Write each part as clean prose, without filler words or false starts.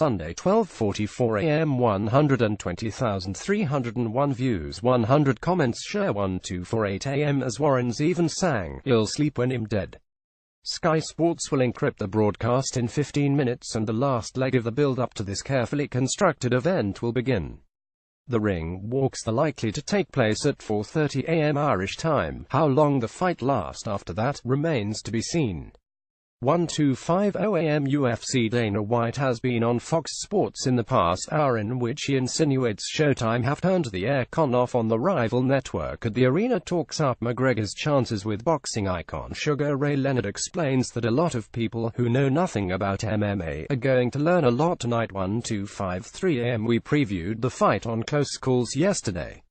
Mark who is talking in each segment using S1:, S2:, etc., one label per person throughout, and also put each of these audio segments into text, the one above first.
S1: Sunday 12:44 AM 120,301 views 100 comments share 1248 AM as Warren's even sang, "You'll sleep when I'm dead." Sky Sports will encrypt the broadcast in 15 minutes and the last leg of the build-up to this carefully constructed event will begin. The ring walks are likely to take place at 4:30 AM Irish time. How long the fight lasts after that remains to be seen. 1250 AM UFC Dana White has been on Fox Sports in the past hour in which he insinuates Showtime have turned the aircon off on the rival network at the arena. Talks up McGregor's chances with boxing icon Sugar Ray Leonard explains that a lot of people who know nothing about MMA are going to learn a lot tonight. 1253 AM we previewed the fight on Close Calls yesterday.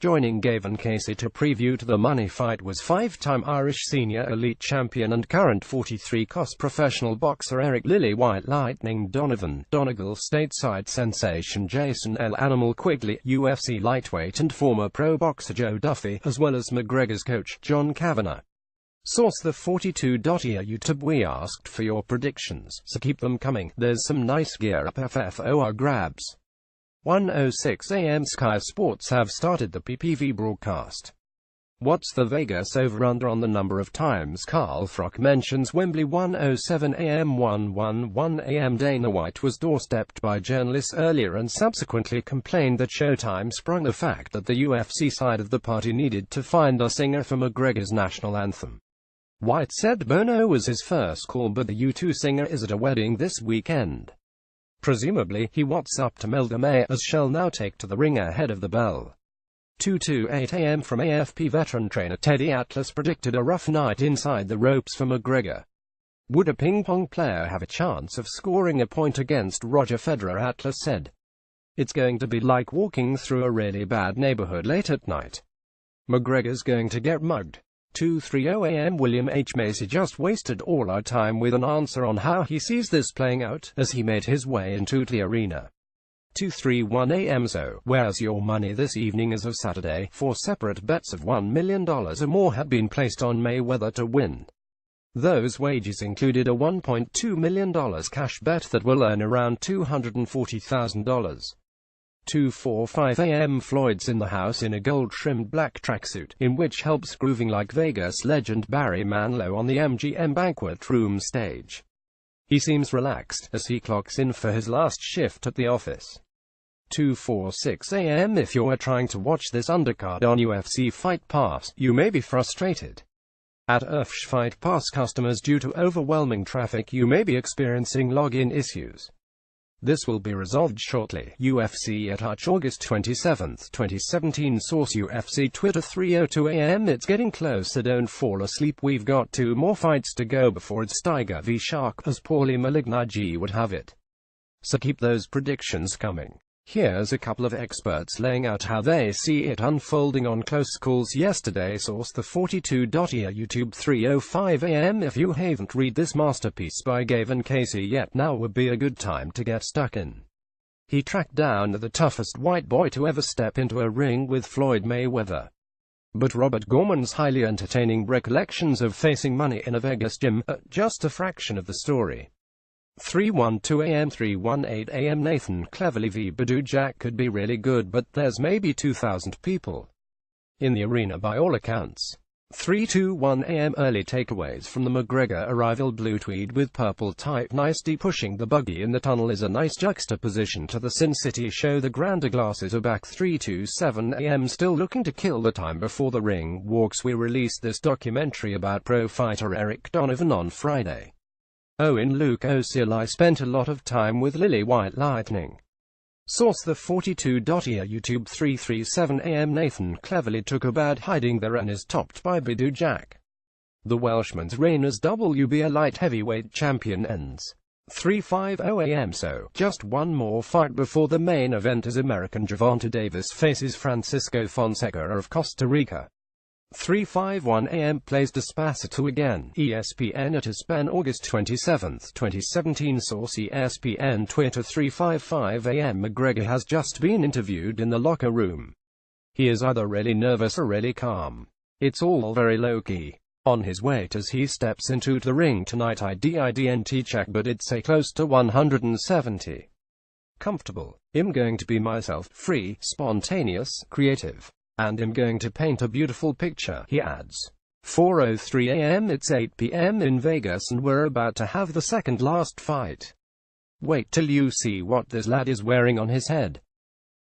S1: Joining Gavin Casey to preview the money fight was five-time Irish senior elite champion and current 43-cost professional boxer Eric "Lily White Lightning" Donovan Donegal, stateside sensation Jason L. Animal Quigley, UFC lightweight and former pro boxer Joe Duffy, as well as McGregor's coach, John Kavanagh. Source: The 42.ia YouTube. We asked for your predictions, so keep them coming. There's some nice gear up FFOR grabs. 1:06 AM Sky Sports have started the PPV broadcast. What's the Vegas over-under on the number of times Carl Froch mentions Wembley? 1:07 AM 1:11 AM Dana White was doorstepped by journalists earlier and subsequently complained that Showtime sprung the fact that the UFC side of the party needed to find a singer for McGregor's national anthem. White said Bono was his first call, but the U2 singer is at a wedding this weekend. Presumably, he WhatsApped to Melda May, as she'll now take to the ring ahead of the bell. 2:28 AM from AFP veteran trainer Teddy Atlas predicted a rough night inside the ropes for McGregor. Would a ping-pong player have a chance of scoring a point against Roger Federer? Atlas said. It's going to be like walking through a really bad neighborhood late at night. McGregor's going to get mugged. 2:30 AM William H. Macy just wasted all our time with an answer on how he sees this playing out, as he made his way into the arena. 2:31 AM So, where's your money this evening? As of Saturday, 4 separate bets of $1 million or more had been placed on Mayweather to win. Those wagers included a $1.2 million cash bet that will earn around $240,000. 2:45 AM Floyd's in the house in a gold-trimmed black tracksuit, in which helps grooving like Vegas legend Barry Manilow on the MGM banquet room stage. He seems relaxed as he clocks in for his last shift at the office. 2:46 AM If you're trying to watch this undercard on UFC Fight Pass, you may be frustrated. At UFC Fight Pass customers, due to overwhelming traffic, you may be experiencing login issues. This will be resolved shortly. UFC at Hutch August 27, 2017. Source: UFC Twitter. 3:02 AM It's getting closer, don't fall asleep, we've got 2 more fights to go before it's Tiger v Shark, as Paulie Malignaggi would have it. So keep those predictions coming. Here's a couple of experts laying out how they see it unfolding on Close Calls yesterday. Source: The 42.ia YouTube. 3:05 AM If you haven't read this masterpiece by Gavin Casey yet, now would be a good time to get stuck in. He tracked down the toughest white boy to ever step into a ring with Floyd Mayweather. But Robert Gorman's highly entertaining recollections of facing money in a Vegas gym are just a fraction of the story. 3:12 AM 3:18 AM Nathan Cleverly v Badou Jack could be really good, but there's maybe 2,000 people in the arena by all accounts. 3:21 AM Early takeaways from the McGregor arrival. Blue tweed with purple type nicely pushing the buggy in the tunnel is a nice juxtaposition to the Sin City show. The grander glasses are back. 3:27 AM Still looking to kill the time before the ring walks. We released this documentary about pro fighter Eric Donovan on Friday. In Luke O'Seal, I spent a lot of time with Lily White Lightning. Source: The 42.ia YouTube. 3:37 AM Nathan Cleverly took a bad hiding there and is topped by Badou Jack. The Welshman's reign as WBA light heavyweight champion ends. 3:50 AM So, just one more fight before the main event as American Gervonta Davis faces Francisco Fonseca of Costa Rica. 3:51 AM Plays Despacito again. ESPN at ESPN August 27, 2017. Source: ESPN Twitter. 3:55 AM McGregor has just been interviewed in the locker room. He is either really nervous or really calm. It's all very low-key. On his weight as he steps into the ring tonight, I didn't check, but it's a close to 170. comfortable. I'm going to be myself, free, spontaneous, creative. And I'm going to paint a beautiful picture, he adds. 4:03 a.m. It's 8 p.m. in Vegas and we're about to have the second last fight. Wait till you see what this lad is wearing on his head.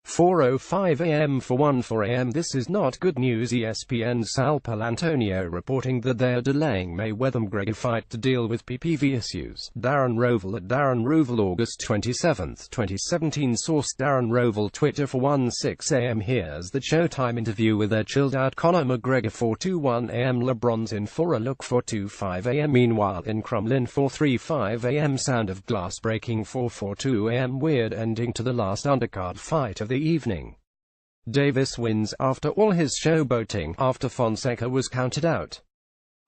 S1: 4:05 a.m. for 1:04 a.m. This is not good news. ESPN's Sal Palantonio reporting that they are delaying Mayweather-McGregor fight to deal with PPV issues. Darren Rovell at Darren Rovell, August 27, 2017. Source: Darren Rovell, Twitter. For 1:06 a.m. here's the Showtime interview with their chilled-out Conor McGregor. 4:21 a.m. LeBron's in for a look. 4:25 a.m. Meanwhile in Kremlin. 4:35 a.m. Sound of glass breaking. 4:42 a.m. Weird ending to the last undercard fight of the evening. Davis wins after all his showboating, after Fonseca was counted out.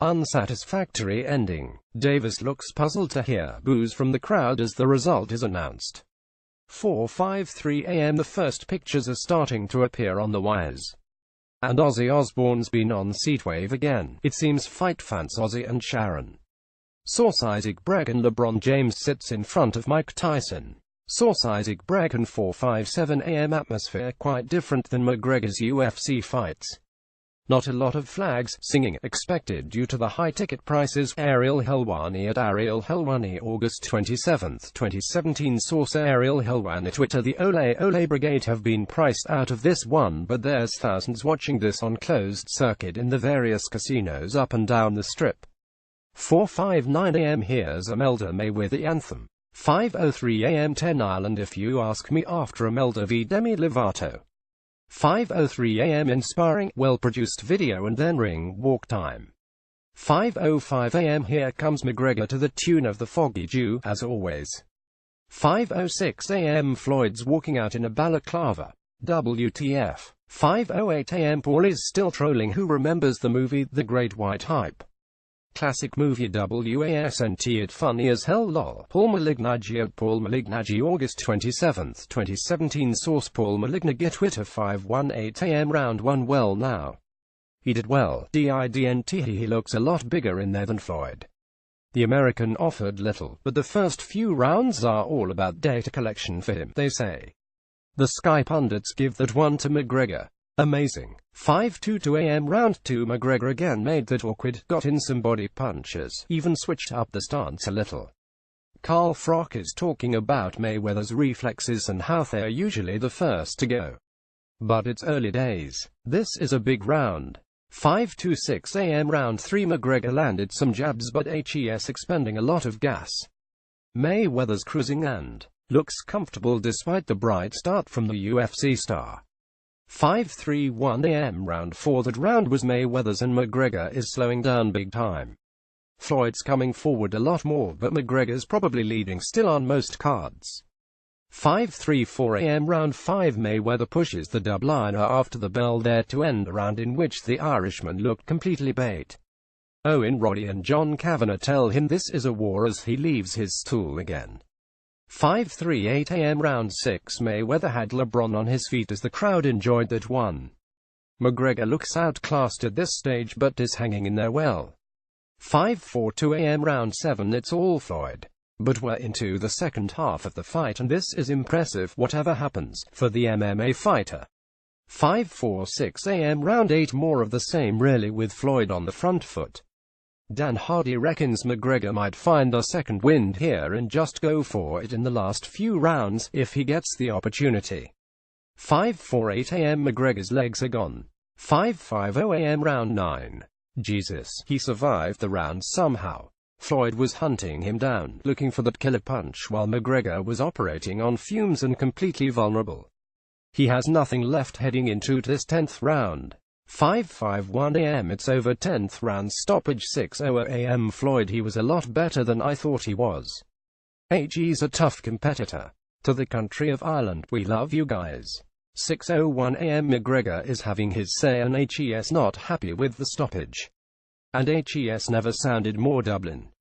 S1: Unsatisfactory ending. Davis looks puzzled to hear boos from the crowd as the result is announced. 4:53 a.m. The first pictures are starting to appear on the wires. And Ozzy Osbourne's been on Seatwave again. It seems fight fans Ozzy and Sharon. Source: Isaac Brecken. LeBron James sits in front of Mike Tyson. Source: Isaac Brecken. 4:57 a.m. Atmosphere quite different than McGregor's UFC fights. Not a lot of flags, singing, expected due to the high ticket prices. Ariel Helwani at Ariel Helwani, August 27, 2017. Source: Ariel Helwani, Twitter. The Ole Ole Brigade have been priced out of this one, but there's thousands watching this on closed circuit in the various casinos up and down the strip. 4:59 a.m. Here's Imelda May with the anthem. 5:03 a.m. 10 Ireland if you ask me after Imelda v Demi Lovato. 5:03 a.m. Inspiring, well-produced video and then ring walk time. 5:05 a.m. Here comes McGregor to the tune of the Foggy Jew, as always. 5:06 a.m. Floyd's walking out in a balaclava. WTF. 5:08 a.m. Paul is still trolling. Who remembers the movie The Great White Hype? Classic movie. WASNT it funny as hell lol. Paul Malignaggi at Paul Malignaggi, August 27, 2017. Source: Paul Malignaggi, Twitter. 5:18 a.m. Round 1. Well now. He did well. Didn't he looks a lot bigger in there than Floyd. The American offered little, but the first few rounds are all about data collection for him, they say. The Sky pundits give that one to McGregor. Amazing. 5:22 a.m. Round 2. McGregor again made that awkward, got in some body punches, even switched up the stance a little. Carl Froch is talking about Mayweather's reflexes and how they're usually the first to go. But it's early days. This is a big round. 5:26 a.m. Round 3. McGregor landed some jabs but HES expending a lot of gas. Mayweather's cruising and looks comfortable despite the bright start from the UFC star. 5:31 a.m. Round 4. That round was Mayweather's and McGregor is slowing down big time. Floyd's coming forward a lot more but McGregor's probably leading still on most cards. 5:34 a.m. Round 5. Mayweather pushes the double-liner after the bell there to end a round in which the Irishman looked completely bait. Owen Roddy and John Kavanagh tell him this is a war as he leaves his stool again. 5:38 a.m. Round 6. Mayweather had LeBron on his feet as the crowd enjoyed that one. McGregor looks outclassed at this stage but is hanging in there well. 5:42 a.m. Round 7. It's all Floyd. But we're into the second half of the fight and this is impressive, whatever happens, for the MMA fighter. 5:46 a.m. Round 8. More of the same really with Floyd on the front foot. Dan Hardy reckons McGregor might find a second wind here and just go for it in the last few rounds, if he gets the opportunity. 5:48 a.m. McGregor's legs are gone. 5:50 a.m. Round 9. Jesus, he survived the round somehow. Floyd was hunting him down, looking for that killer punch while McGregor was operating on fumes and completely vulnerable. He has nothing left heading into this 10th round. 5:51 a.m. It's over. 10th round stoppage. 6:00 a.m. Floyd, he was a lot better than I thought he was. He's a tough competitor. To the country of Ireland, we love you guys. 6:01 a.m. McGregor is having his say and HES not happy with the stoppage. And HES never sounded more Dublin.